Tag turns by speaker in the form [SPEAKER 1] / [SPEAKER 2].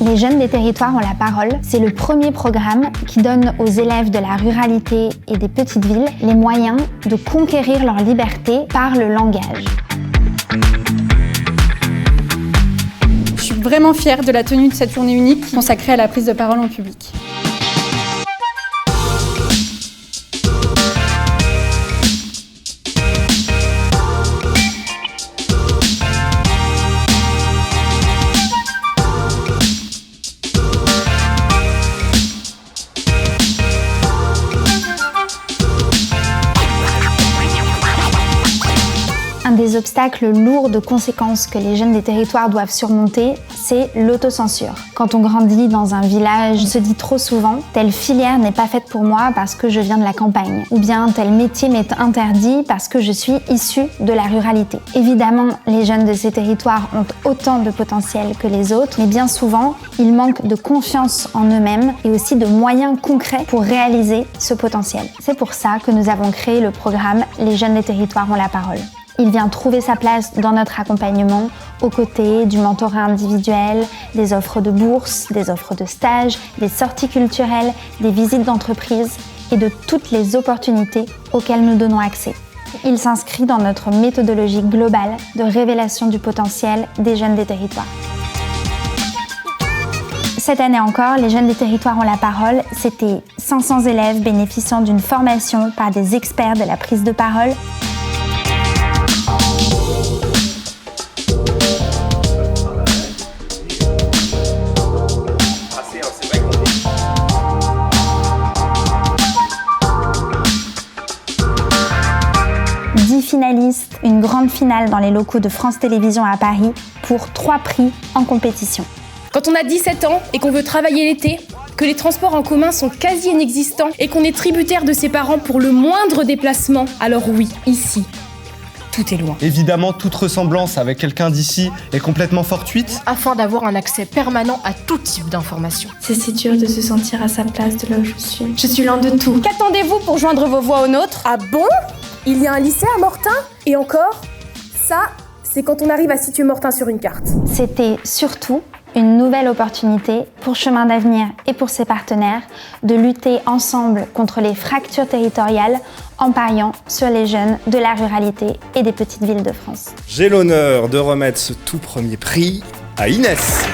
[SPEAKER 1] Les Jeunes des Territoires ont la parole. C'est le premier programme qui donne aux élèves de la ruralité et des petites villes les moyens de conquérir leur liberté par le langage.
[SPEAKER 2] Je suis vraiment fière de la tenue de cette journée unique consacrée à la prise de parole en public.
[SPEAKER 1] Un des obstacles lourds de conséquences que les jeunes des territoires doivent surmonter, c'est l'autocensure. Quand on grandit dans un village, on se dit trop souvent « telle filière n'est pas faite pour moi parce que je viens de la campagne » ou bien « tel métier m'est interdit parce que je suis issu de la ruralité ». Évidemment, les jeunes de ces territoires ont autant de potentiel que les autres, mais bien souvent, ils manquent de confiance en eux-mêmes et aussi de moyens concrets pour réaliser ce potentiel. C'est pour ça que nous avons créé le programme « Les jeunes des territoires ont la parole ». Il vient trouver sa place dans notre accompagnement, aux côtés du mentorat individuel, des offres de bourses, des offres de stages, des sorties culturelles, des visites d'entreprise et de toutes les opportunités auxquelles nous donnons accès. Il s'inscrit dans notre méthodologie globale de révélation du potentiel des jeunes des territoires. Cette année encore, les Jeunes des Territoires ont la parole. C'était 500 élèves bénéficiant d'une formation par des experts de la prise de parole. Finalistes, une grande finale dans les locaux de France Télévisions à Paris pour 3 prix en compétition.
[SPEAKER 3] Quand on a 17 ans et qu'on veut travailler l'été, que les transports en commun sont quasi inexistants et qu'on est tributaire de ses parents pour le moindre déplacement, alors oui, ici, tout est loin.
[SPEAKER 4] Évidemment, toute ressemblance avec quelqu'un d'ici est complètement fortuite.
[SPEAKER 3] Afin d'avoir un accès permanent à tout type d'informations.
[SPEAKER 5] C'est si dur de se sentir à sa place de là où je suis. Je suis loin de tout.
[SPEAKER 3] Qu'attendez-vous pour joindre vos voix aux nôtres? Ah bon? Il y a un lycée à Mortain? Et encore, ça, c'est quand on arrive à situer Mortain sur une carte.
[SPEAKER 1] C'était surtout une nouvelle opportunité pour Chemin d'Avenir et pour ses partenaires de lutter ensemble contre les fractures territoriales en pariant sur les jeunes de la ruralité et des petites villes de France.
[SPEAKER 6] J'ai l'honneur de remettre ce tout premier prix à Inès.